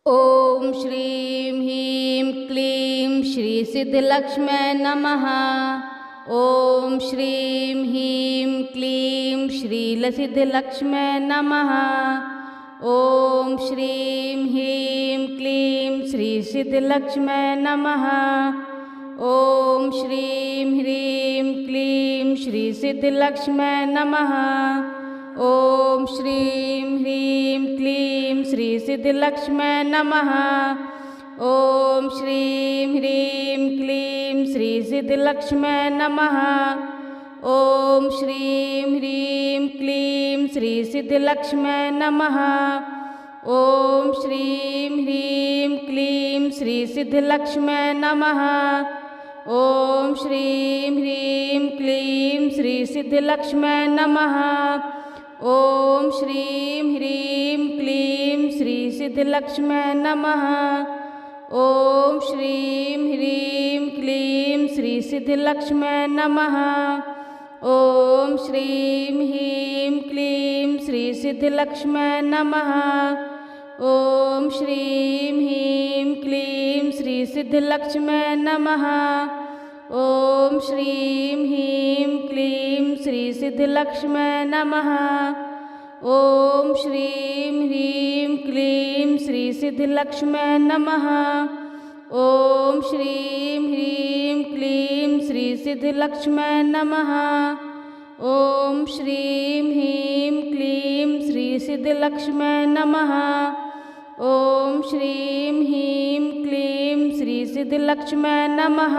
ॐ श्रीं ह्रीं क्लीं श्रीसिद्धलक्ष्म्यै नमः। ॐ श्रीं ह्रीं क्लीं श्रीलसिद्धलक्ष्म्यै नमः। ॐ श्रीं ह्रीं क्लीं श्रीसिद्धलक्ष्म्यै नमः। ॐ श्रीं ह्रीं क्लीं श्रीसिद्धलक्ष्म्यै नमः। ॐ श्रीं ह्रीं क्लीं श्रीसिद्धलक्ष्म्यै नमः। ॐ श्रीं ह्रीं क्लीं श्रीसिद्धलक्ष्म्यै नमः। ॐ श्रीं ह्रीं क्लीं श्रीसिद्धलक्ष्म्यै नमः। ॐ श्रीं ह्रीं क्लीं श्रीसिद्धलक्ष्म्यै नमः। ॐ श्रीं ह्रीं क्लीं श्रीसिद्धलक्ष्म्यै नमः। ॐ श्रीं ह्रीं क्लीं श्रीसिद्धलक्ष्म्यै नमः। ॐ श्रीं ह्रीं क्लीं श्रीसिद्धलक्ष्म्यै नमः। ॐ श्रीं ह्रीं क्लीं श्रीसिद्धलक्ष्म्यै नमः। ॐ श्रीं ह्रीं क्लीं श्रीसिद्धलक्ष्म्यै नमः। ॐ श्रीं ह्रीं क्लीं श्रीसिद्धलक्ष्म्यै नमः। ॐ श्रीं ह्रीं क्लीं श्रीसिद्धलक्ष्म्यै नमः। ॐ श्रीं ह्रीं क्लीं श्रीसिद्धलक्ष्म्यै नमः। ॐ श्रीं ह्रीं क्लीं श्रीसिद्धलक्ष्म्यै नमः। ॐ श्रीं ह्रीं क्लीं श्रीसिद्धलक्ष्म्यै नमः।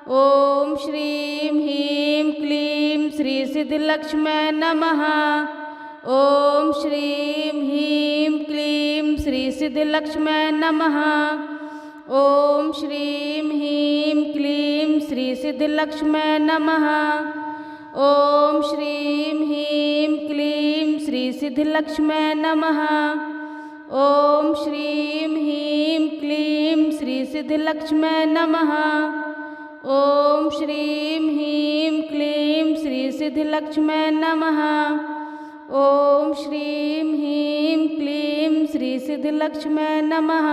ॐ श्रीं ह्रीं क्लीं श्रीसिद्धलक्ष्म्यै नमः। ॐ श्रीं ह्रीं क्लीं श्रीसिद्धलक्ष्म्यै नमः। ॐ श्रीं ह्रीं क्लीं श्रीसिद्धलक्ष्म्यै नमः। ॐ श्रीं ह्रीं क्लीं श्रीसिद्धलक्ष्म्यै नमः। ॐ श्रीं ह्रीं क्लीं श्रीसिद्धलक्ष्म्यै नमः। ॐ श्रीं ह्रीं क्लीं श्रीसिद्धलक्ष्म्यै नमः। ॐ श्रीं ह्रीं क्लीं श्रीसिद्धलक्ष्म्यै नमः।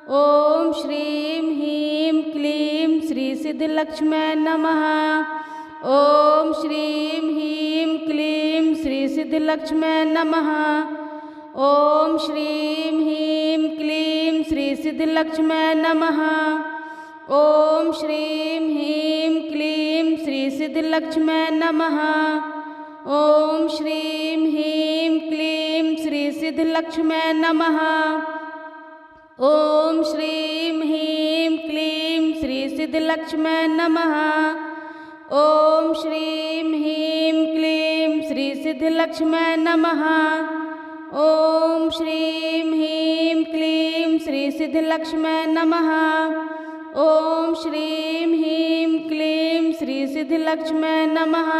ॐ श्रीं ह्रीं क्लीं श्रीसिद्धलक्ष्म्यै नमः। ॐ श्रीं ह्रीं क्लीं श्रीसिद्धलक्ष्म्यै नमः। ॐ श्रीं ह्रीं क्लीं श्रीसिद्धलक्ष्म्यै नमः। ॐ श्रीं ह्रीं क्लीं श्रीसिद्धलक्ष्म्यै नमः। ॐ श्रीं ह्रीं क्लीं श्रीसिद्धलक्ष्म्यै नमः। ॐ श्रीं ह्रीं क्लीं श्रीसिद्धलक्ष्म्यै नमः। ॐ श्रीं ह्रीं क्लीं श्रीसिद्धलक्ष्म्यै नमः। ॐ श्रीं ह्रीं क्लीं श्रीसिद्धलक्ष्म्यै नमः। ॐ श्रीं ह्रीं क्लीं श्रीसिद्धलक्ष्म्यै नमः।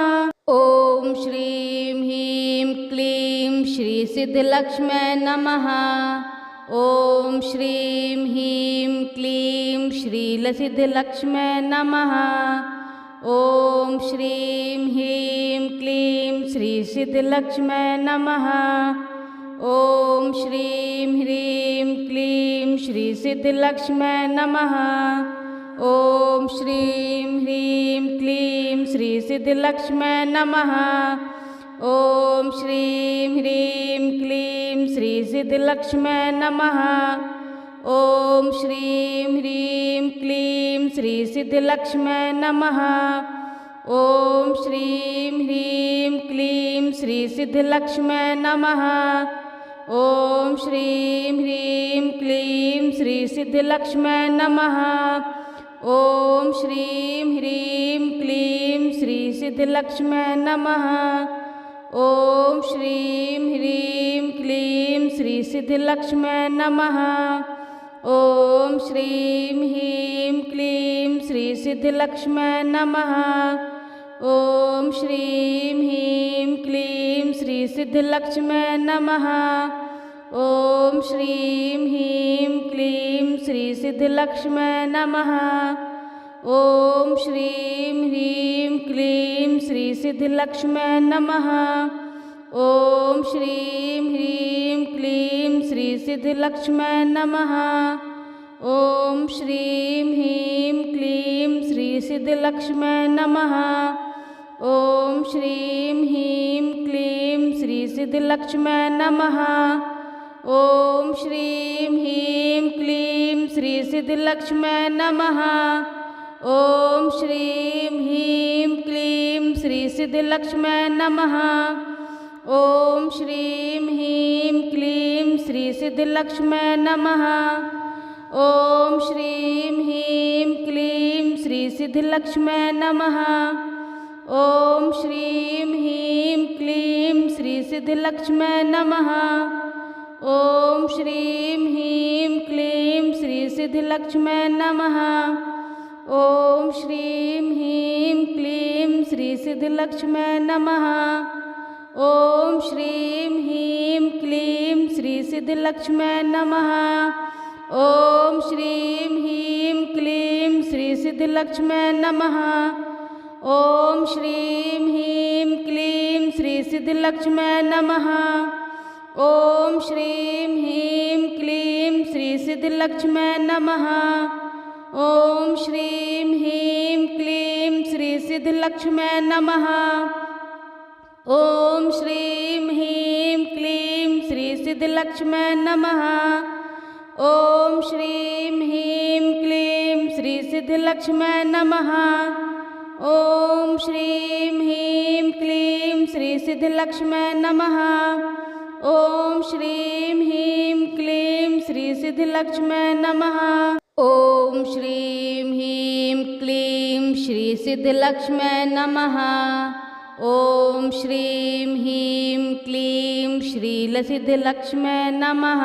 ॐ श्रीं ह्रीं क्लीं श्रीसिद्धलक्ष्म्यै नमः। ॐ श्रीं ह्रीं क्लीं श्रीलसिद्धलक्ष्म्यै नमः। ॐ श्रीं ह्रीं क्लीं श्रीसिद्धलक्ष्म्यै नमः। ॐ श्रीं ह्रीं क्लीं श्रीसिद्धलक्ष्म्यै नमः। ॐ श्रीं ह्रीं क्लीं श्रीसिद्धलक्ष्म्यै नमः। ॐ श्रीं ह्रीं क्लीं श्रीसिद्धलक्ष्म्यै नमः। ॐ श्रीं ह्रीं क्लीं श्रीसिद्धलक्ष्म्यै नमः। ॐ श्रीं ह्रीं क्लीं श्रीसिद्धलक्ष्म्यै नमः। ॐ श्रीं ह्रीं क्लीं श्रीसिद्धलक्ष्म्यै नमः। ॐ श्रीं ह्रीं क्लीं श्रीसिद्धलक्ष्म्यै नमः। ॐ श्रीं ह्रीं क्लीं श्रीसिद्धलक्ष्म्यै नमः। ॐ श्रीं ह्रीं क्लीं श्रीसिद्धलक्ष्म्यै नमः। ॐ श्रीं ह्रीं क्लीं श्रीसिद्धलक्ष्म्यै नमः। ॐ श्रीं ह्रीं क्लीं श्रीसिद्धलक्ष्म्यै नमः। ॐ श्रीं ह्रीं क्लीं श्रीसिद्धलक्ष्म्यै नमः। ॐ श्रीं ह्रीं क्लीं श्री सिद्धिलक्ष्म्यै नमः। ॐ श्रीं ह्रीं क्लीं श्री सिद्धिलक्ष्म्यै नमः। ॐ श्रीं ह्रीं क्लीं श्री सिद्धिलक्ष्म्यै नमः। ॐ श्रीं ह्रीं क्लीं श्री सिद्धिलक्ष्म्यै नमः। ॐ श्रीं ह्रीं क्लीं श्री सिद्धिलक्ष्म्यै नमः। ॐ श्रीं ह्रीं क्लीं श्री सिद्धिलक्ष्म्यै नमः। ॐ श्रीं ह्रीं क्लीं श्री सिद्धिलक्ष्म्यै नमः। ॐ श्रीं ह्रीं क्लीं श्री सिद्धिलक्ष्म्यै नमः। ॐ श्रीं ह्रीं क्लीं श्री सिद्धिलक्ष्म्यै नमः। ॐ श्रीं ह्रीं क्लीं श्री सिद्धिलक्ष्म्यै नमः। ॐ श्रीं ह्रीं क्लीं श्री सिद्धिलक्ष्म्यै नमः। ॐ श्रीं ह्रीं क्लीं श्री सिद्धिलक्ष्म्यै नमः। ॐ श्रीं ह्रीं क्लीं श्री सिद्धिलक्ष्म्यै नमः। ॐ श्रीं ह्रीं क्लीं श्री सिद्धिलक्ष्म्यै नमः। ॐ श्रीं ह्रीं क्लीं श्री सिद्धिलक्ष्म्यै नमः। ॐ श्रीं ह्रीं क्लीं श्री सिद्धिलक्ष्म्यै नमः। ॐ श्रीं ह्रीं क्लीं श्री सिद्धिलक्ष्म्यै नमः। ॐ श्रीं ह्रीं क्लीं श्री सिद्धिलक्ष्म्यै नमः। ॐ श्रीं ह्रीं क्लीं श्री सिद्धिलक्ष्म्यै नमः। ॐ श्रीं ह्रीं क्लीं श्री सिद्धिलक्ष्म्यै नमः। ॐ श्रीं ह्रीं क्लीं श्रीलसिद्धिलक्ष्म्यै नमः।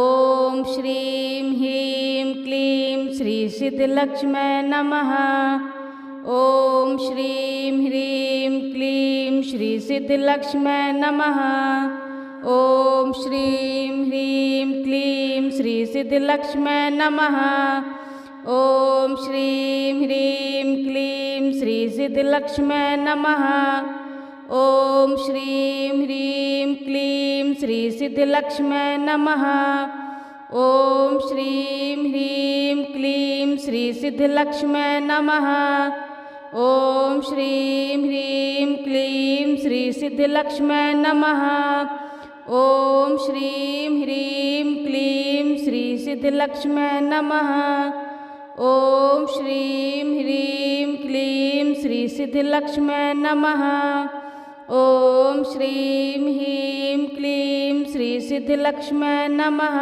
ॐ श्रीं ह्रीं क्लीं श्री सिद्धिलक्ष्म्यै नमः। ॐ श्रीं ह्रीं क्लीं श्री सिद्धिलक्ष्म्यै नमः। ॐ श्रीं ह्रीं क्लीं श्री सिद्धिलक्ष्म्यै नमः। ॐ श्रीं ह्रीं क्लीं श्री सिद्धिलक्ष्म्यै नमः। ॐ श्रीं ह्रीं क्लीं श्री सिद्धिलक्ष्म्यै नमः। ॐ श्रीं ह्रीं क्लीं श्री सिद्धिलक्ष्म्यै नमः। ॐ श्रीं ह्रीं क्लीं श्री सिद्धिलक्ष्म्यै नमः। ॐ श्रीं ह्रीं क्लीं श्री सिद्धिलक्ष्म्यै नमः। ॐ श्रीं ह्रीं क्लीं श्री सिद्धिलक्ष्म्यै नमः। ॐ श्रीं ह्रीं क्लीं श्री सिद्धिलक्ष्म्यै नमः।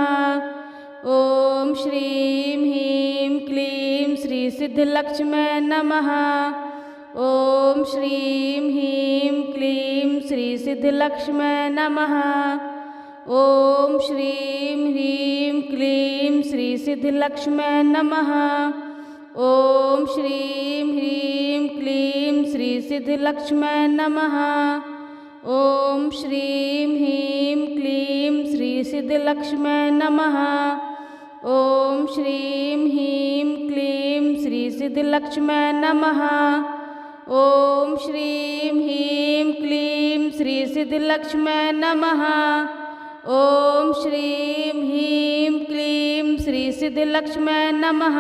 ॐ श्रीं ह्रीं क्लीं श्री सिद्धिलक्ष्म्यै नमः। ॐ श्रीं ह्रीं क्लीं श्री सिद्धिलक्ष्म्यै नमः। ॐ श्रीं ह्रीं क्लीं श्री सिद्धिलक्ष्म्यै नमः। ॐ श्रीं ह्रीं क्लीं श्री सिद्धिलक्ष्म्यै नमः। ॐ श्रीं ह्रीं क्लीं श्री सिद्धिलक्ष्म्यै नमः। ॐ श्रीं ह्रीं क्लीं श्री सिद्धिलक्ष्म्यै नमः। ॐ श्रीं ह्रीं क्लीं श्री सिद्धिलक्ष्म्यै नमः। ॐ श्रीं ह्रीं क्लीं श्री सिद्धिलक्ष्म्यै नमः।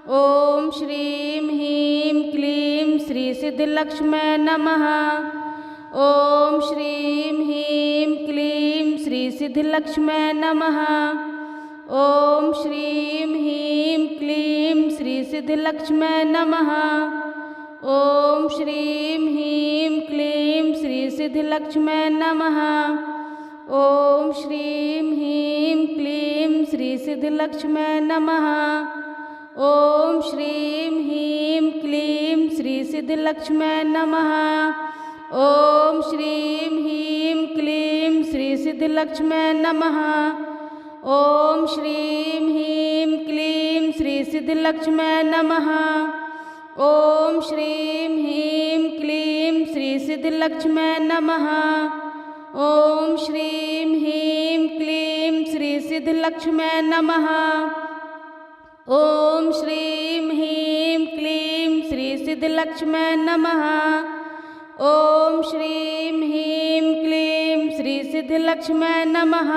ॐ श्रीं ह्रीं क्लीं श्री सिद्धिलक्ष्म्यै नमः। ॐ श्रीं ह्रीं क्लीं श्री सिद्धिलक्ष्म्यै नमः। ॐ श्रीं ह्रीं क्लीं श्री सिद्धिलक्ष्म्यै नमः। ॐ श्रीं ह्रीं क्लीं श्री सिद्धिलक्ष्म्यै नमः। ॐ श्रीं ह्रीं क्लीं श्री सिद्धिलक्ष्म्यै नमः। ॐ श्रीं ह्रीं क्लीं श्री सिद्धिलक्ष्म्यै नमः। ॐ श्रीं ह्रीं क्लीं श्री सिद्धिलक्ष्म्यै नमः। ॐ श्रीं ह्रीं क्लीं श्री सिद्धिलक्ष्म्यै नमः। ॐ श्रीं ह्रीं क्लीं श्री सिद्धिलक्ष्म्यै नमः। ॐ श्रीं ह्रीं क्लीं श्री सिद्धिलक्ष्म्यै नमः। ॐ श्रीं ह्रीं क्लीं श्री सिद्धिलक्ष्म्यै नमः। ॐ श्रीं ह्रीं क्लीं श्री सिद्धिलक्ष्म्यै नमः।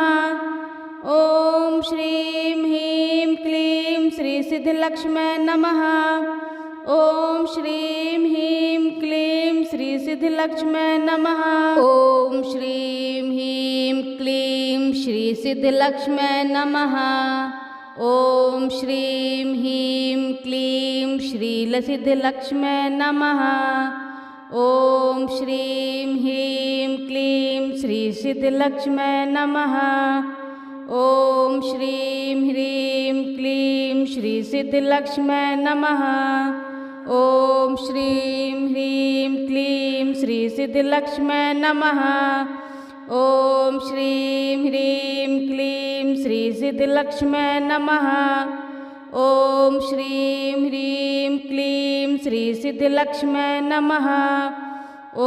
ॐ श्रीं ह्रीं क्लीं श्री सिद्धिलक्ष्म्यै नमः। ॐ श्रीं ह्रीं क्लीं श्री सिद्धिलक्ष्म्यै नमः। ॐ श्रीं ह्रीं क्लीं श्री सिद्धिलक्ष्म्यै नमः। ॐ श्रीं ह्रीं क्लीं श्रीलसिद्धिलक्ष्म्यै नमः। ॐ श्रीं ह्रीं क्लीं श्री सिद्धिलक्ष्म्यै नमः। ॐ श्रीं ह्रीं क्लीं श्री सिद्धिलक्ष्म्यै नमः। ॐ श्रीं ह्रीं क्लीं श्री सिद्धिलक्ष्म्यै नमः। ॐ श्रीं ह्रीं क्लीं श्री सिद्धिलक्ष्म्यै नमः। ॐ श्रीं ह्रीं क्लीं श्री सिद्धिलक्ष्म्यै नमः।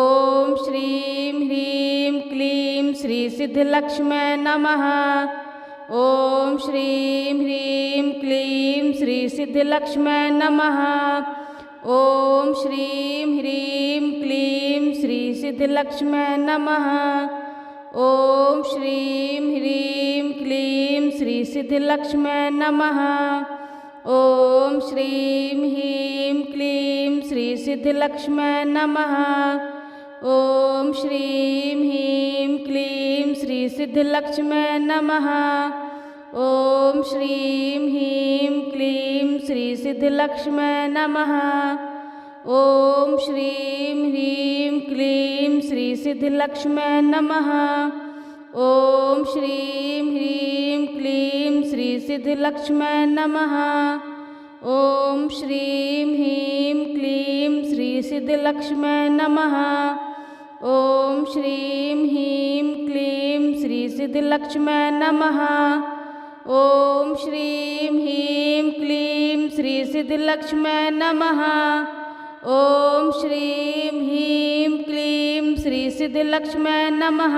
ॐ श्रीं ह्रीं क्लीं श्री सिद्धिलक्ष्म्यै नमः। ॐ श्रीं ह्रीं क्लीं श्री सिद्धिलक्ष्म्यै नमः। ॐ श्रीं ह्रीं क्लीं श्री सिद्धिलक्ष्म्यै नमः। ॐ श्रीं ह्रीं क्लीं श्री सिद्धिलक्ष्म्यै नमः। ॐ श्रीं ह्रीं क्लीं श्री सिद्धिलक्ष्म्यै नमः। ॐ श्रीं ह्रीं क्लीं श्री सिद्धिलक्ष्म्यै नमः। ॐ श्रीं ह्रीं क्लीं श्री सिद्धिलक्ष्म्यै नमः। ॐ श्रीं ह्रीं क्लीं श्री सिद्धिलक्ष्म्यै नमः। ॐ श्रीं ह्रीं क्लीं श्री सिद्धिलक्ष्म्यै नमः। ॐ श्रीं ह्रीं क्लीं श्री सिद्धिलक्ष्म्यै नमः। ॐ श्रीं ह्रीं क्लीं श्री सिद्धिलक्ष्म्यै नमः। ॐ श्रीं ह्रीं क्लीं श्री सिद्धिलक्ष्म्यै नमः। ॐ श्रीं ह्रीं क्लीं श्री सिद्धिलक्ष्म्यै नमः।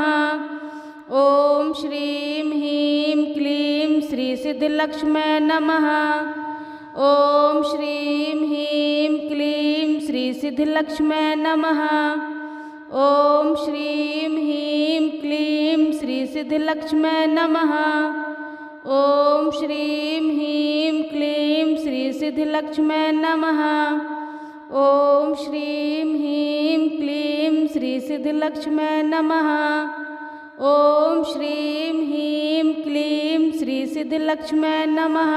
ॐ श्रीं ह्रीं क्लीं श्री सिद्धिलक्ष्म्यै नमः। ॐ श्रीं ह्रीं क्लीं श्री सिद्धिलक्ष्म्यै नमः। ॐ श्रीं ह्रीं क्लीं श्री सिद्धिलक्ष्म्यै नमः। ॐ श्रीं ह्रीं क्लीं श्री सिद्धिलक्ष्म्यै नमः। ॐ श्रीं ह्रीं क्लीं श्री सिद्धिलक्ष्म्यै नमः। ॐ श्रीं ह्रीं क्लीं श्री सिद्धिलक्ष्म्यै नमः।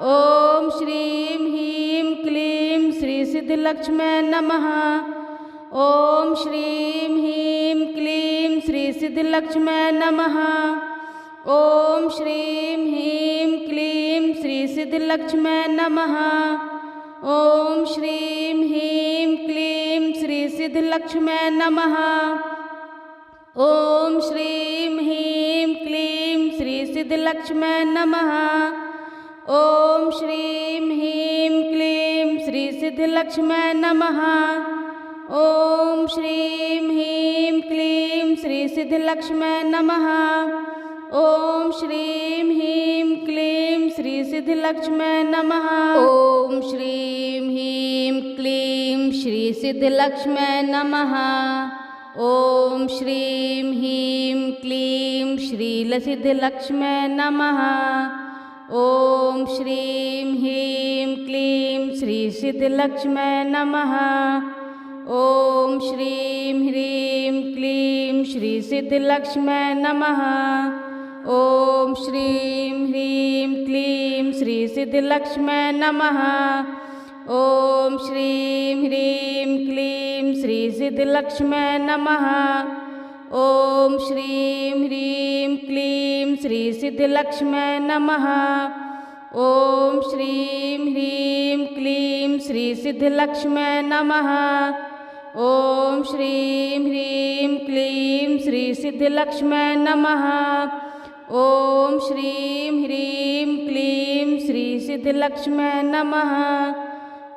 ॐ श्रीं ह्रीं क्लीं श्री सिद्धिलक्ष्म्यै नमः। ॐ श्रीं ह्रीं क्लीं श्री सिद्धिलक्ष्म्यै नमः। ॐ श्रीं ह्रीं क्लीं श्री सिद्धिलक्ष्म्यै नमः। ॐ श्रीं ह्रीं क्लीं श्री सिद्धिलक्ष्म्यै नमः। ॐ श्रीं ह्रीं क्लीं श्री सिद्धिलक्ष्म्यै नमः। ॐ श्रीं ह्रीं क्लीं श्री सिद्धिलक्ष्म्यै नमः। ॐ श्रीं ह्रीं क्लीं श्री सिद्धिलक्ष्म्यै नमः। ॐ श्रीं ह्रीं क्लीं श्री सिद्धिलक्ष्म्यै नमः। ॐ श्रीं ह्रीं क्लीं श्री सिद्धिलक्ष्म्यै नमः। ॐ श्रीं ह्रीं क्लीं श्रीलसिद्धिलक्ष्म्यै नमः। ॐ श्रीं ह्रीं क्लीं श्री सिद्धिलक्ष्म्यै नमः। ॐ श्रीं ह्रीं क्लीं श्री सिद्धिलक्ष्म्यै नमः। ॐ श्रीं ह्रीं क्लीं श्री सिद्धिलक्ष्म्यै नमः। ॐ श्रीं ह्रीं क्लीं श्री सिद्धिलक्ष्म्यै नमः। ॐ श्रीं ह्रीं क्लीं श्री सिद्धिलक्ष्म्यै नमः। ॐ श्रीं ह्रीं क्लीं श्री सिद्धिलक्ष्म्यै नमः। ॐ श्रीं ह्रीं क्लीं श्री सिद्धिलक्ष्म्यै नमः। ॐ श्रीं ह्रीं क्लीं श्री सिद्धिलक्ष्म्यै नमः।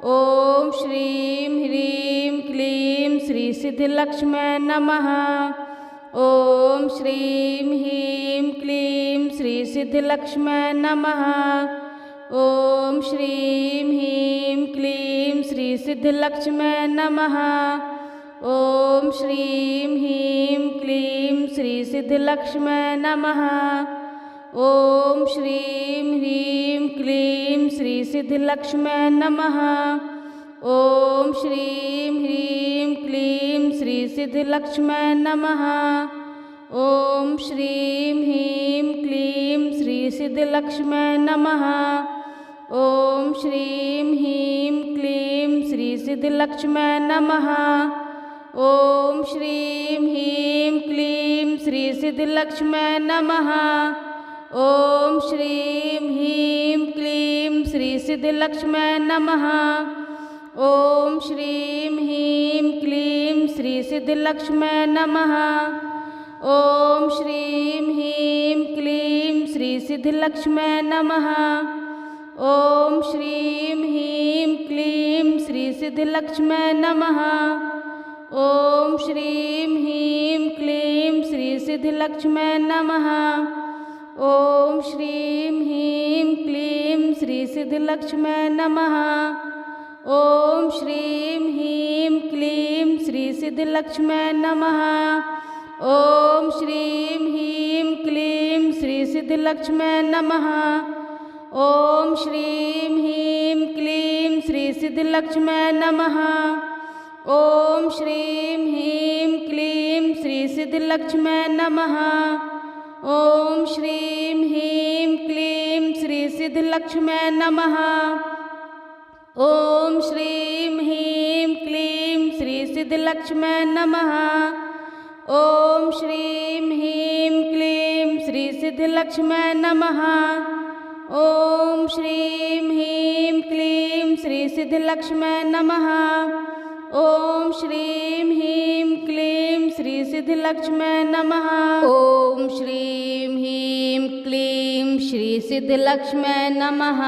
ॐ श्रीं ह्रीं क्लीं श्री सिद्धिलक्ष्म्यै नमः। ॐ श्रीं ह्रीं क्लीं श्री सिद्धिलक्ष्म्यै नमः। ॐ श्रीं ह्रीं क्लीं श्री सिद्धिलक्ष्म्यै नमः। ॐ श्रीं ह्रीं क्लीं श्रीसिद्धिलक्ष्म्यै नमः। ॐ श्रीं ह्रीं क्लीं श्रीसिद्धिलक्ष्म्यै नमः। ॐ श्रीं ह्रीं क्लीं श्रीसिद्धिलक्ष्म्यै नमः। ॐ श्रीं ह्रीं क्लीं श्रीसिद्धिलक्ष्म्यै नमः। ॐ श्रीं ह्रीं क्लीं श्रीसिद्धिलक्ष्म्यै नमः। ॐ श्रीं ह्रीं क्लीं श्रीसिद्धिलक्ष्म्यै नमः। ॐ श्रीं ह्रीं क्लीं श्रीसिद्धिलक्ष्म्यै नमः। ॐ श्रीं ह्रीं क्लीं श्रीसिद्धिलक्ष्म्यै नमः। ॐ श्रीं ह्रीं क्लीं श्रीसिद्धिलक्ष्म्यै नमः। ॐ श्रीं ह्रीं क्लीं श्रीसिद्धिलक्ष्म्यै नमः। ॐ श्रीं ह्रीं क्लीं श्रीसिद्धिलक्ष्म्यै नमः। ॐ श्रीं ह्रीं क्लीं श्रीसिद्धिलक्ष्म्यै नमः। ॐ श्रीं ह्रीं क्लीं श्रीसिद्धिलक्ष्म्यै नमः। ॐ श्रीं ह्रीं क्लीं श्रीसिद्धिलक्ष्म्यै नमः। ॐ श्रीं ह्रीं क्लीं श्रीसिद्धिलक्ष्म्यै नमः। ॐ श्रीं ह्रीं क्लीं श्रीसिद्धिलक्ष्म्यै नमः। ॐ श्रीं ह्रीं क्लीं श्रीसिद्धिलक्ष्म्यै नमः। ॐ श्रीं ह्रीं क्लीं श्रीसिद्धिलक्ष्म्यै नमः। ॐ श्रीं ह्रीं क्लीं श्रीसिद्धिलक्ष्म्यै नमः। ॐ श्रीं ह्रीं क्लीं श्रीसिद्धिलक्ष्म्यै नमः। ॐ श्रीं ह्रीं क्लीं श्रीसिद्धिलक्ष्म्यै नमः। ॐ श्रीं ह्रीं क्लीं श्रीसिद्धिलक्ष्म्यै नमः।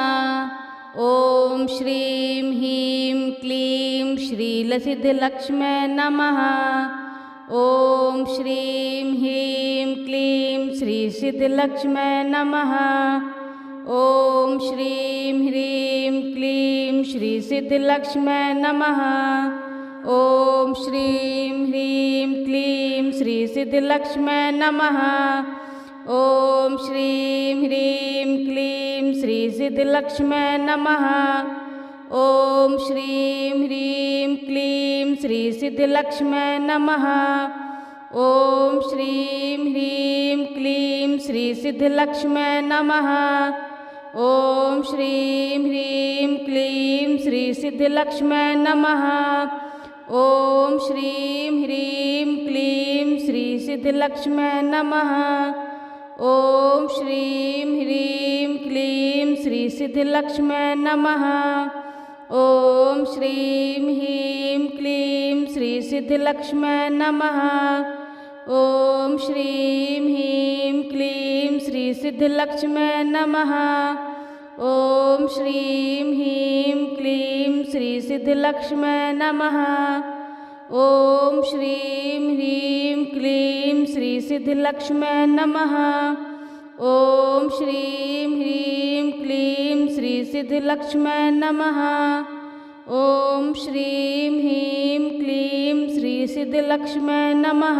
ॐ श्रीं ह्रीं क्लीं श्रीलसिद्धिलक्ष्म्यै नमः। ॐ श्रीं ह्रीं क्लीं श्रीसिद्धिलक्ष्म्यै नमः। ॐ श्रीं ह्रीं क्लीं श्रीसिद्धिलक्ष्म्यै नमः। ॐ श्रीं ह्रीं क्लीं श्रीसिद्धिलक्ष्म्यै नमः। ॐ श्रीं ह्रीं क्लीं श्रीसिद्धिलक्ष्म्यै नमः। ॐ श्रीं ह्रीं क्लीं श्रीसिद्धिलक्ष्म्यै नमः। ॐ श्रीं ह्रीं क्लीं श्रीसिद्धिलक्ष्म्यै नमः। ॐ श्रीं ह्रीं क्लीं श्रीसिद्धिलक्ष्म्यै नमः। ॐ श्रीं ह्रीं क्लीं श्रीसिद्धिलक्ष्म्यै नमः। ॐ श्रीं ह्रीं क्लीं श्रीसिद्धिलक्ष्म्यै नमः। ॐ श्रीं ह्रीं क्लीं श्रीसिद्धिलक्ष्म्यै नमः। ॐ श्रीं ह्रीं क्लीं श्रीसिद्धिलक्ष्म्यै नमः। ॐ श्रीं ह्रीं क्लीं श्रीसिद्धिलक्ष्म्यै नमः। ॐ श्रीं ह्रीं क्लीं श्रीसिद्धिलक्ष्म्यै नमः। ॐ श्रीं ह्रीं क्लीं श्रीसिद्धिलक्ष्म्यै नमः। ॐ श्रीं ह्रीं क्लीं श्रीसिद्धिलक्ष्म्यै नमः।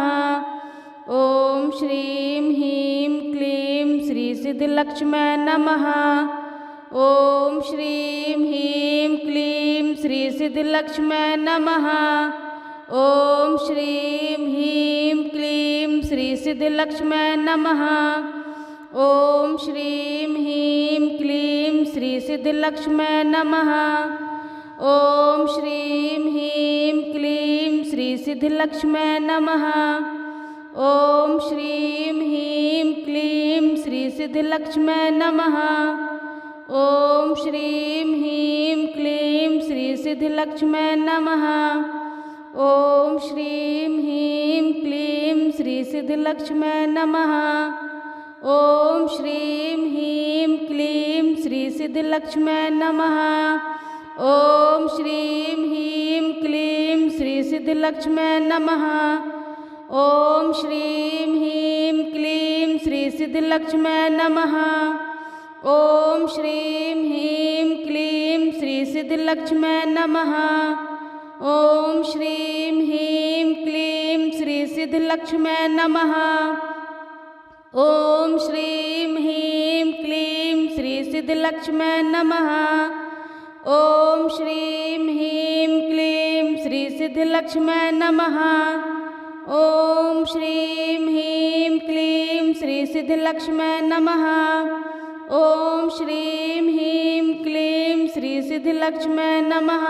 ॐ श्रीं ह्रीं क्लीं श्रीसिद्धिलक्ष्म्यै नमः। ॐ श्रीं ह्रीं क्लीं श्रीसिद्धिलक्ष्म्यै नमः। ॐ श्रीं ह्रीं क्लीं श्रीसिद्धिलक्ष्म्यै नमः। ॐ श्रीं ह्रीं क्लीं श्रीसिद्धिलक्ष्म्यै नमः। ॐ श्रीं ह्रीं क्लीं श्रीसिद्धिलक्ष्म्यै नमः। ॐ श्रीं ह्रीं क्लीं श्रीसिद्धिलक्ष्म्यै नमः। ॐ श्रीं ह्रीं क्लीं श्रीसिद्धिलक्ष्म्यै नमः। ॐ श्रीं ह्रीं क्लीं श्रीसिद्धिलक्ष्म्यै नमः। ॐ श्रीं ह्रीं क्लीं श्रीसिद्धिलक्ष्म्यै नमः। ॐ श्रीं ह्रीं क्लीं श्रीसिद्धिलक्ष्म्यै नमः। ॐ श्रीं ह्रीं क्लीं श्रीसिद्धिलक्ष्म्यै नमः। ॐ श्रीं ह्रीं क्लीं श्रीसिद्धिलक्ष्म्यै नमः। ॐ श्रीं ह्रीं क्लीं श्रीसिद्धिलक्ष्म्यै नमः। ॐ श्रीं ह्रीं क्लीं श्रीसिद्धिलक्ष्म्यै नमः। ॐ श्रीं ह्रीं क्लीं श्रीसिद्धिलक्ष्म्यै नमः। ॐ श्रीं ह्रीं क्लीं श्रीसिद्धिलक्ष्म्यै नमः। ॐ श्रीं ह्रीं क्लीं श्रीसिद्धिलक्ष्म्यै नमः।